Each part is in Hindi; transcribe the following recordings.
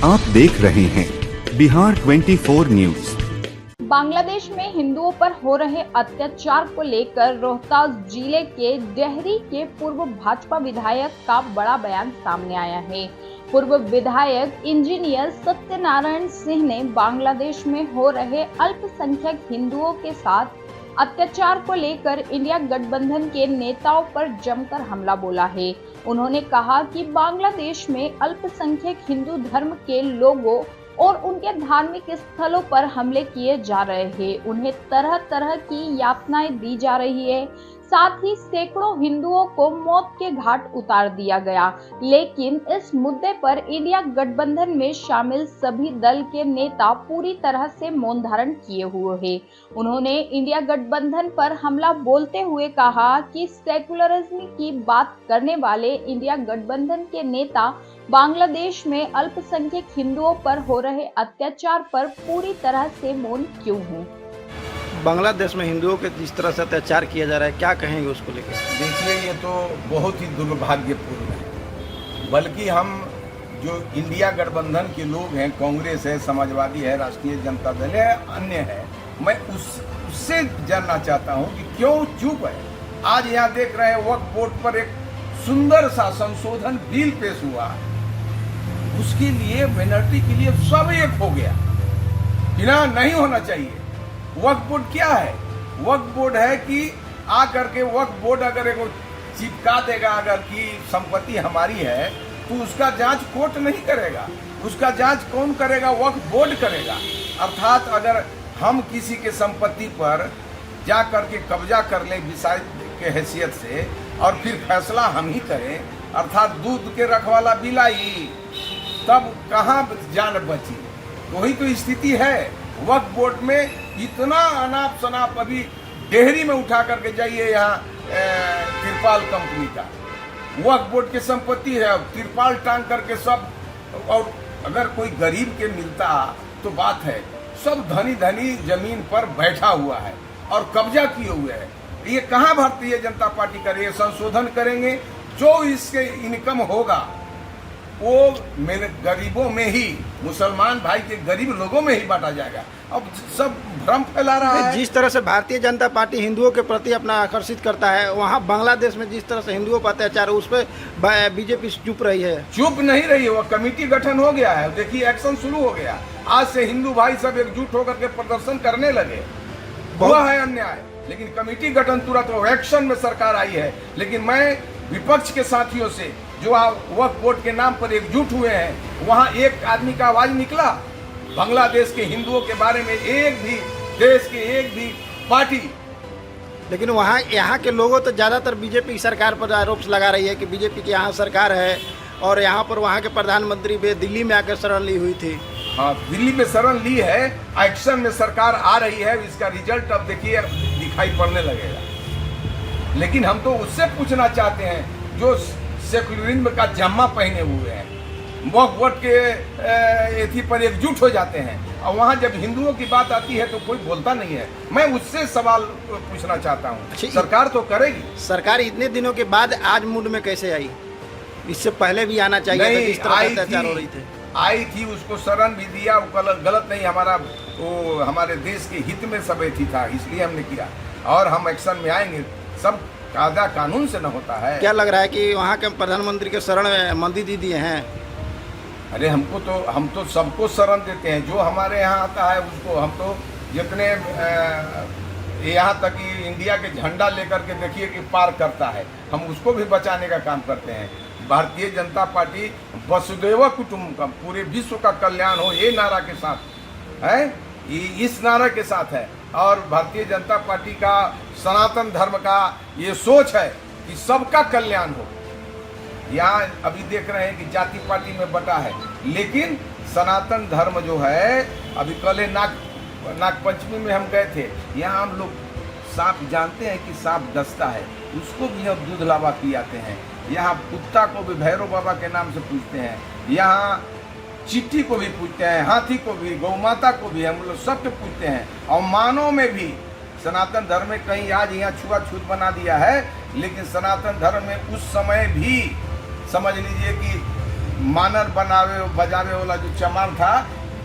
आप देख रहे हैं बिहार 24 न्यूज। बांग्लादेश में हिंदुओं पर हो रहे अत्याचार को लेकर रोहतास जिले के डेहरी के पूर्व भाजपा विधायक का बड़ा बयान सामने आया है। पूर्व विधायक इंजीनियर सत्यनारायण सिंह ने बांग्लादेश में हो रहे अल्पसंख्यक हिंदुओं के साथ अत्याचार को लेकर इंडिया गठबंधन के नेताओं पर जमकर हमला बोला है। उन्होंने कहा कि बांग्लादेश में अल्पसंख्यक हिंदू धर्म के लोगों और उनके धार्मिक स्थलों पर हमले किए जा रहे हैं, उन्हें तरह तरह की यातनाएं दी जा रही है। साथ ही सैकड़ों हिंदुओं को मौत के घाट उतार दिया गया। लेकिन इस मुद्दे पर इंडिया गठबंधन में शामिल सभी दल के नेता पूरी तरह से मौन धारण किए हुए हैं। उन्होंने इंडिया गठबंधन पर हमला बोलते हुए कहा कि सेकुलरिज्म की बात करने वाले इंडिया गठबंधन के नेता बांग्लादेश में अल्पसंख्यक हिंदुओं पर हो रहे अत्याचार पर पूरी तरह से मौन क्यों हैं? बांग्लादेश में हिंदुओं के जिस तरह से अत्याचार किया जा रहा है, क्या कहेंगे उसको लेकर? देखिए, ये तो बहुत ही दुर्भाग्यपूर्ण है। बल्कि हम जो इंडिया गठबंधन के लोग हैं, कांग्रेस है, समाजवादी है, राष्ट्रीय जनता दल है, अन्य है, मैं उससे जानना चाहता हूं कि क्यों चुप है। आज यहाँ देख रहे हैं वक्फ बोर्ड पर एक सुंदर सा संशोधन बिल पेश हुआ, उसके लिए मिनोरिटी के लिए सब एक हो गया। बिना नहीं होना चाहिए। वक्फ बोर्ड क्या है? वक्फ बोर्ड है कि आकर के वक्फ बोर्ड अगर एक चिपका देगा अगर कि संपत्ति हमारी है, तो उसका जांच कोर्ट नहीं करेगा, उसका जांच कौन करेगा? वक्फ बोर्ड करेगा। अर्थात अगर हम किसी के संपत्ति पर जा करके कब्जा कर ले विषय के हैसियत से और फिर फैसला हम ही करें, अर्थात दूध के रखवाला बिलाई, तब कहाँ जान बची? वही तो स्थिति है। वक्फ बोर्ड में इतना अनाप शनाप, अभी डेहरी में उठा करके जाइए, यहाँ तिरपाल कंपनी का वक्फ बोर्ड की संपत्ति है, तिरपाल टांग करके सब, और अगर कोई गरीब के मिलता तो बात है, सब धनी धनी जमीन पर बैठा हुआ है और कब्जा किए हुए है। ये कहाँ भारतीय जनता पार्टी करेगी? संशोधन करेंगे, जो इसके इनकम होगा वो मेरे गरीबों में ही, मुसलमान भाई के गरीब लोगों में ही बांटा जाएगा। अब सब भ्रम फैला रहा है। जिस तरह से भारतीय जनता पार्टी हिंदुओं के प्रति अपना आकर्षित करता है, वहाँ बांग्लादेश में जिस तरह से हिंदुओं पर अत्याचार, उस पर बीजेपी चुप रही है। चुप नहीं रही है, वो कमेटी गठन हो गया है। देखिए, एक्शन शुरू हो गया। आज से हिंदू भाई सब एकजुट होकर के प्रदर्शन करने लगे। हुआ है अन्याय, लेकिन कमेटी गठन तुरंत एक्शन में सरकार आई है। लेकिन मैं विपक्ष के साथियों से जो वक्फ बोर्ड के नाम पर एकजुट हुए हैं, वहां एक आदमी का आवाज निकला बांग्लादेश के हिंदुओं के बारे में? एक भी देश के एक भी पार्टी। लेकिन वहाँ यहाँ के लोगों तो ज़्यादातर बीजेपी सरकार पर आरोप लगा रही है कि बीजेपी की यहाँ सरकार है, और यहाँ पर वहाँ के प्रधानमंत्री भी दिल्ली में आकर शरण ली हुई थी। हाँ, दिल्ली में शरण ली है, एक्शन में सरकार आ रही है, इसका रिजल्ट अब देखिए दिखाई पड़ने लगेगा। लेकिन हम तो उससे पूछना चाहते हैं जो सेकुलरिज्म का जम्मा पहने हुए हैं, वक्फ बोर्ड के एथी पर एकजुट हो जाते हैं, और वहाँ जब हिंदुओं की बात आती है तो कोई बोलता नहीं है। मैं उससे सवाल पूछना चाहता हूँ। सरकार तो करेगी। सरकार इतने दिनों के बाद आज मूड में कैसे आई? इससे पहले भी आना चाहिए था। इस तरह अत्याचार हो रही थी, आई थी, उसको शरण भी दिया, वो गलत नहीं, वो हमारे देश के हित में सब एथी था, इसलिए हमने किया, और हम एक्शन में आएंगे। सब कायदा कानून से न होता है। क्या लग रहा है कि वहाँ के प्रधानमंत्री के शरण में मंदी दी दिए हैं? अरे हम तो सबको शरण देते हैं, जो हमारे यहाँ आता है उसको। हम तो जितने यहाँ तक कि इंडिया के झंडा लेकर के देखिए कि पार करता है, हम उसको भी बचाने का काम करते हैं। भारतीय जनता पार्टी वसुदैव कुटुंबकम, पूरे विश्व का कल्याण हो, ये नारा के साथ है, इस नारा के साथ है। और भारतीय जनता पार्टी का सनातन धर्म का ये सोच है कि सबका कल्याण हो। यहाँ अभी देख रहे हैं कि जाति पार्टी में बटा है, लेकिन सनातन धर्म जो है, अभी कल नाग पंचमी में हम गए थे, यहाँ हम लोग सांप जानते हैं कि सांप डसता है, उसको भी हम दूध लावा पियाते हैं। यहाँ कुत्ता को भी भैरव बाबा के नाम से पूछते हैं, यहाँ चिट्ठी को भी पूछते हैं, हाथी को भी, गौ माता को भी, हम लोग सबको पूछते हैं। और मानव में भी सनातन धर्म में कहीं आज यहाँ छुआछूत बना दिया है, लेकिन सनातन धर्म में उस समय भी समझ लीजिए कि मानर बनावे बजावे वाला जो चमार था,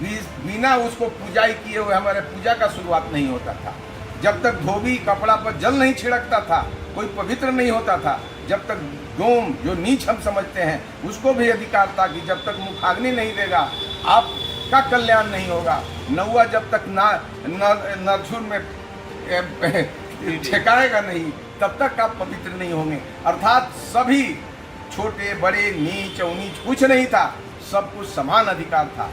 बिना उसको पूजाई किए हुए हमारे पूजा का शुरुआत नहीं होता था। जब तक धोबी कपड़ा पर जल नहीं छिड़कता था, कोई पवित्र नहीं होता था। जब तक डोम, जो नीच हम समझते हैं, उसको भी अधिकार था कि जब तक मुखाग्नि नहीं देगा आपका कल्याण नहीं होगा। नौआ जब तक नरछुर में ठेकाएगा नहीं, तब तक आप पवित्र नहीं होंगे। अर्थात सभी छोटे बड़े नीच उनीच कुछ नहीं था, सब कुछ समान अधिकार था,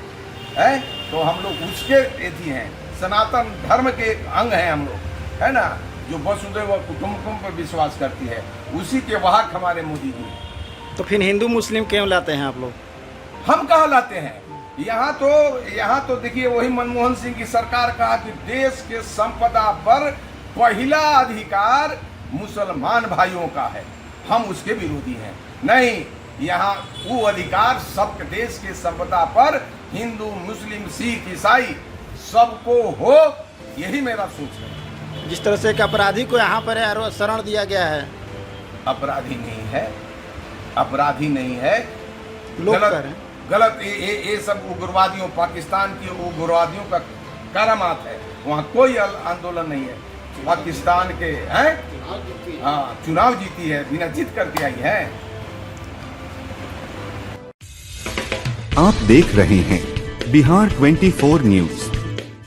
है। तो हम लोग उसके एथी हैं, सनातन धर्म के एक अंग हैं हम लोग, है ना, जो वसुधैव कुटुंबकम पर विश्वास करती है, उसी के वाहक हमारे मोदी जी। तो फिर हिंदू मुस्लिम क्यों लाते हैं आप लोग? हम कहाँ लाते हैं? यहाँ तो देखिए, वही मनमोहन सिंह की सरकार कहा कि देश के संपदा पर पहला अधिकार मुसलमान भाइयों का है। हम उसके विरोधी हैं। नहीं, यहाँ वो अधिकार सबके देश के संपदा पर हिंदू मुस्लिम सिख ईसाई सबको हो, यही मेरा सोच है। जिस तरह से एक अपराधी को यहाँ पर शरण दिया गया है, अपराधी नहीं है, अपराधी नहीं है, गलत ये सब उग्रवादियों, पाकिस्तान के उग्रवादियों का करामात है। वहाँ कोई आंदोलन नहीं है। पाकिस्तान के हैं, हाँ, चुनाव जीती है, बिना जीत करके आई है। आप देख रहे हैं बिहार 24 न्यूज।